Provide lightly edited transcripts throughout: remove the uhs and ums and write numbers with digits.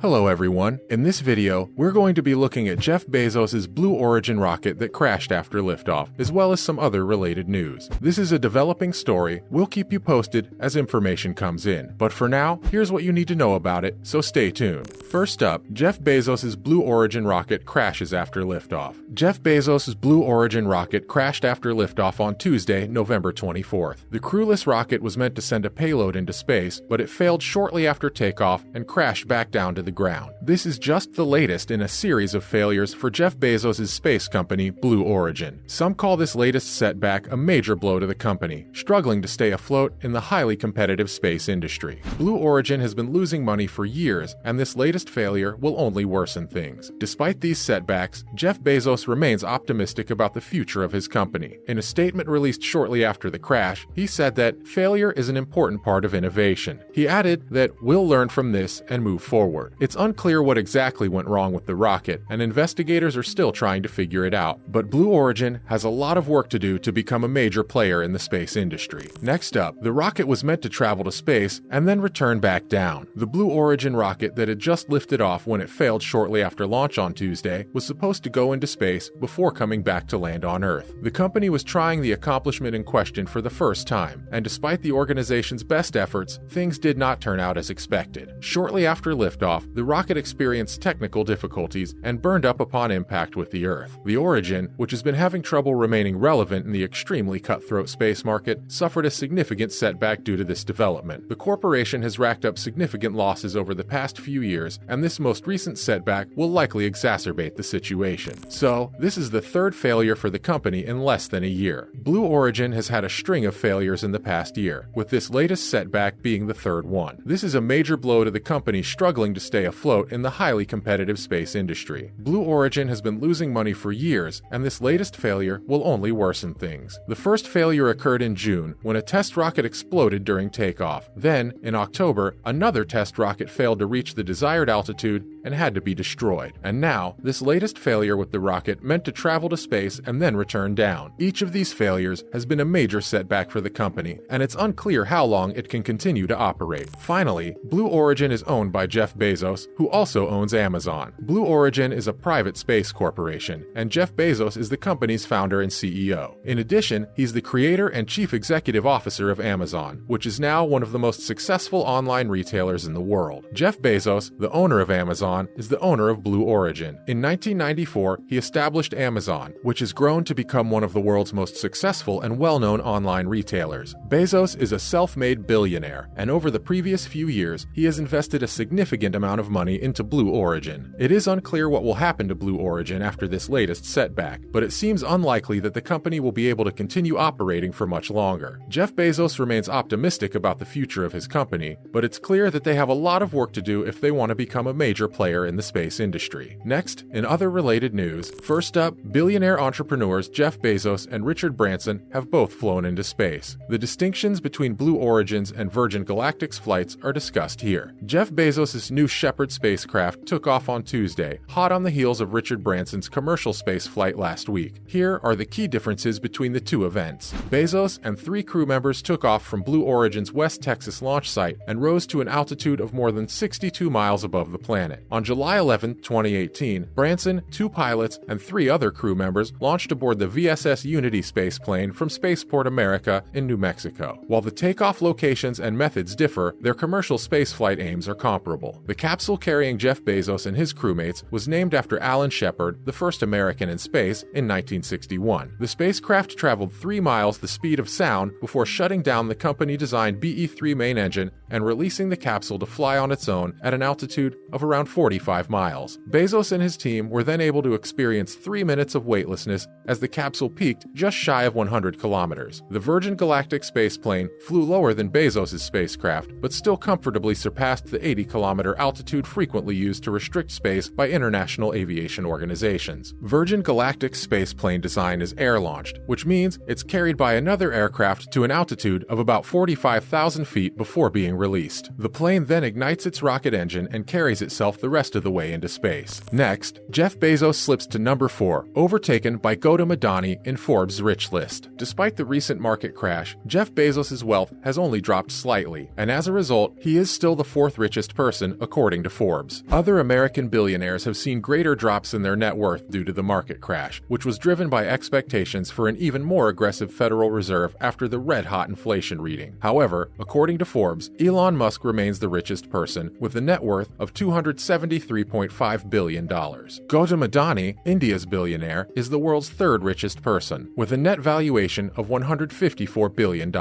Hello everyone, in this video, we're going to be looking at Jeff Bezos' Blue Origin rocket that crashed after liftoff, as well as some other related news. This is a developing story, we'll keep you posted as information comes in. But for now, here's what you need to know about it, so stay tuned. First up, Jeff Bezos' Blue Origin rocket crashes after liftoff. Jeff Bezos' Blue Origin rocket crashed after liftoff on Tuesday, November 24th. The crewless rocket was meant to send a payload into space, but it failed shortly after takeoff and crashed back down to the ground. This is just the latest in a series of failures for Jeff Bezos' space company, Blue Origin. Some call this latest setback a major blow to the company, struggling to stay afloat in the highly competitive space industry. Blue Origin has been losing money for years, and this latest failure will only worsen things. Despite these setbacks, Jeff Bezos remains optimistic about the future of his company. In a statement released shortly after the crash, he said that failure is an important part of innovation. He added that we'll learn from this and move forward. It's unclear what exactly went wrong with the rocket, and investigators are still trying to figure it out. But Blue Origin has a lot of work to do to become a major player in the space industry. Next up, the rocket was meant to travel to space and then return back down. The Blue Origin rocket that had just lifted off when it failed shortly after launch on Tuesday was supposed to go into space before coming back to land on Earth. The company was trying the accomplishment in question for the first time, and despite the organization's best efforts, things did not turn out as expected. Shortly after liftoff, the rocket experienced technical difficulties and burned up upon impact with the Earth. The Origin, which has been having trouble remaining relevant in the extremely cutthroat space market, suffered a significant setback due to this development. The corporation has racked up significant losses over the past few years, and this most recent setback will likely exacerbate the situation. So, this is the third failure for the company in less than a year. Blue Origin has had a string of failures in the past year, with this latest setback being the third one. This is a major blow to the company struggling to stay afloat in the highly competitive space industry. Blue Origin has been losing money for years, and this latest failure will only worsen things. The first failure occurred in June, when a test rocket exploded during takeoff. Then, in October, another test rocket failed to reach the desired altitude and had to be destroyed. And now, this latest failure with the rocket meant to travel to space and then return down. Each of these failures has been a major setback for the company, and it's unclear how long it can continue to operate. Finally, Blue Origin is owned by Jeff Bezos, who also owns Amazon. Blue Origin is a private space corporation, and Jeff Bezos is the company's founder and CEO. In addition, he's the creator and chief executive officer of Amazon, which is now one of the most successful online retailers in the world. Jeff Bezos, the owner of Amazon, is the owner of Blue Origin. In 1994, he established Amazon, which has grown to become one of the world's most successful and well-known online retailers. Bezos is a self-made billionaire, and over the previous few years, he has invested a significant amount of money into Blue Origin. It is unclear what will happen to Blue Origin after this latest setback, but it seems unlikely that the company will be able to continue operating for much longer. Jeff Bezos remains optimistic about the future of his company, but it's clear that they have a lot of work to do if they want to become a major player in the space industry. Next, in other related news, first up, billionaire entrepreneurs Jeff Bezos and Richard Branson have both flown into space. The distinctions between Blue Origin's and Virgin Galactic's flights are discussed here. Jeff Bezos' new Shepard spacecraft took off on Tuesday, hot on the heels of Richard Branson's commercial space flight last week. Here are the key differences between the two events. Bezos and 3 crew members took off from Blue Origin's West Texas launch site and rose to an altitude of more than 62 miles above the planet. On July 11, 2018, Branson, 2 pilots, and 3 other crew members launched aboard the VSS Unity spaceplane from Spaceport America in New Mexico. While the takeoff locations and methods differ, their commercial spaceflight aims are comparable. The capsule carrying Jeff Bezos and his crewmates was named after Alan Shepard, the first American in space, in 1961. The spacecraft traveled 3 miles the speed of sound before shutting down the company-designed BE-3 main engine and releasing the capsule to fly on its own at an altitude of around 45 miles. Bezos and his team were then able to experience 3 minutes of weightlessness as the capsule peaked just shy of 100 kilometers. The Virgin Galactic spaceplane flew lower than Bezos' spacecraft, but still comfortably surpassed the 80-kilometer altitude frequently used to restrict space by international aviation organizations. Virgin Galactic's spaceplane design is air-launched, which means it's carried by another aircraft to an altitude of about 45,000 feet before being released. The plane then ignites its rocket engine and carries itself the rest of the way into space. Next, Jeff Bezos slips to number 4, overtaken by Gautam Adani in Forbes' rich list. Despite the recent market crash, Jeff Bezos' wealth has only dropped slightly, and as a result, he is still the 4th richest person according to Forbes. Other American billionaires have seen greater drops in their net worth due to the market crash, which was driven by expectations for an even more aggressive Federal Reserve after the red-hot inflation reading. However, according to Forbes, Elon Musk remains the richest person, with a net worth of $273.5 billion. Gautam Adani, India's billionaire, is the world's 3rd richest person, with a net valuation of $154 billion.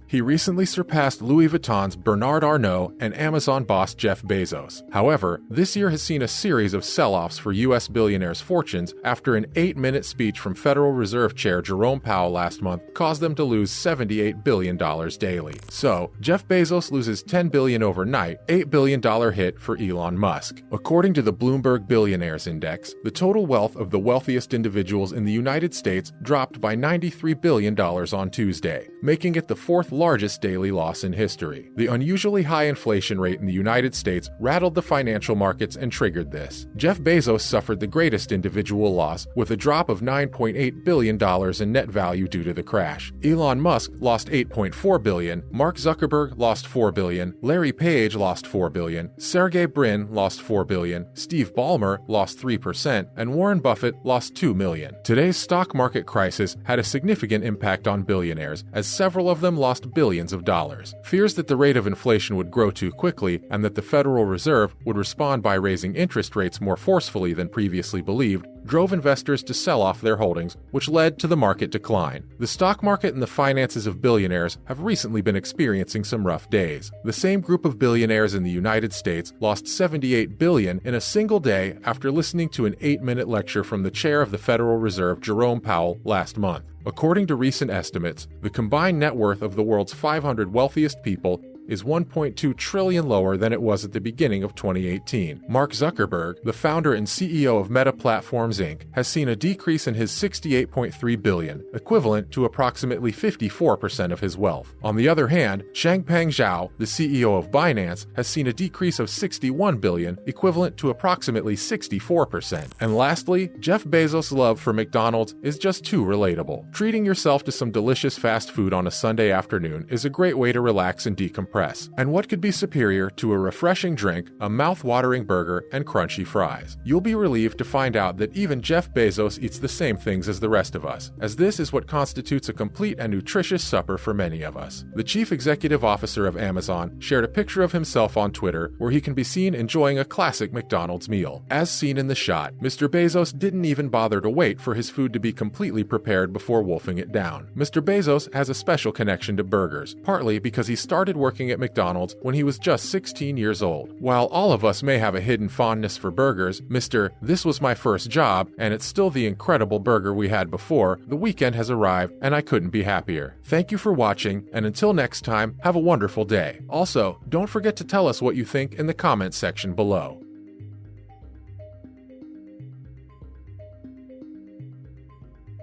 He recently surpassed Louis Vuitton's Bernard Arnault and Amazon boss Jeff Bezos. However, this year has seen a series of sell-offs for U.S. billionaires' fortunes after an 8-minute speech from Federal Reserve Chair Jerome Powell last month caused them to lose $78 billion daily. So, Jeff Bezos loses $10 billion overnight, $8 billion hit for Elon Musk. According to the Bloomberg Billionaires Index, the total wealth of the wealthiest individuals in the United States dropped by $93 billion on Tuesday, making it the 4th largest daily loss in history. The unusually high inflation rate in the United States rattled the financial markets and triggered this. Jeff Bezos suffered the greatest individual loss, with a drop of $9.8 billion in net value due to the crash. Elon Musk lost $8.4 billion, Mark Zuckerberg lost $4 billion, Larry Page lost $4 billion, Sergey Brin lost $4 billion, Steve Ballmer lost 3%, and Warren Buffett lost $2 million. Today's stock market crisis had a significant impact on billionaires, as several of them lost billions of dollars. Fears that the rate of inflation would grow too quickly and that the Federal Reserve would respond by raising interest rates more forcefully than previously believed drove investors to sell off their holdings, which led to the market decline. The stock market and the finances of billionaires have recently been experiencing some rough days. The same group of billionaires in the United States lost $78 billion in a single day after listening to an 8-minute lecture from the chair of the Federal Reserve, Jerome Powell, last month. According to recent estimates, the combined net worth of the world's 500 wealthiest people is $1.2 trillion lower than it was at the beginning of 2018. Mark Zuckerberg, the founder and CEO of Meta Platforms Inc., has seen a decrease in his $68.3 billion, equivalent to approximately 54% of his wealth. On the other hand, Changpeng Zhao, the CEO of Binance, has seen a decrease of $61 billion, equivalent to approximately 64%. And lastly, Jeff Bezos' love for McDonald's is just too relatable. Treating yourself to some delicious fast food on a Sunday afternoon is a great way to relax and decompress. And what could be superior to a refreshing drink, a mouth-watering burger, and crunchy fries? You'll be relieved to find out that even Jeff Bezos eats the same things as the rest of us, as this is what constitutes a complete and nutritious supper for many of us. The chief executive officer of Amazon shared a picture of himself on Twitter where he can be seen enjoying a classic McDonald's meal. As seen in the shot, Mr. Bezos didn't even bother to wait for his food to be completely prepared before wolfing it down. Mr. Bezos has a special connection to burgers, partly because he started working at McDonald's when he was just 16 years old. While all of us may have a hidden fondness for burgers, Mr. "This was my first job, and it's still the incredible burger we had before. The weekend has arrived, and I couldn't be happier." Thank you for watching, and until next time, have a wonderful day. Also, don't forget to tell us what you think in the comments section below.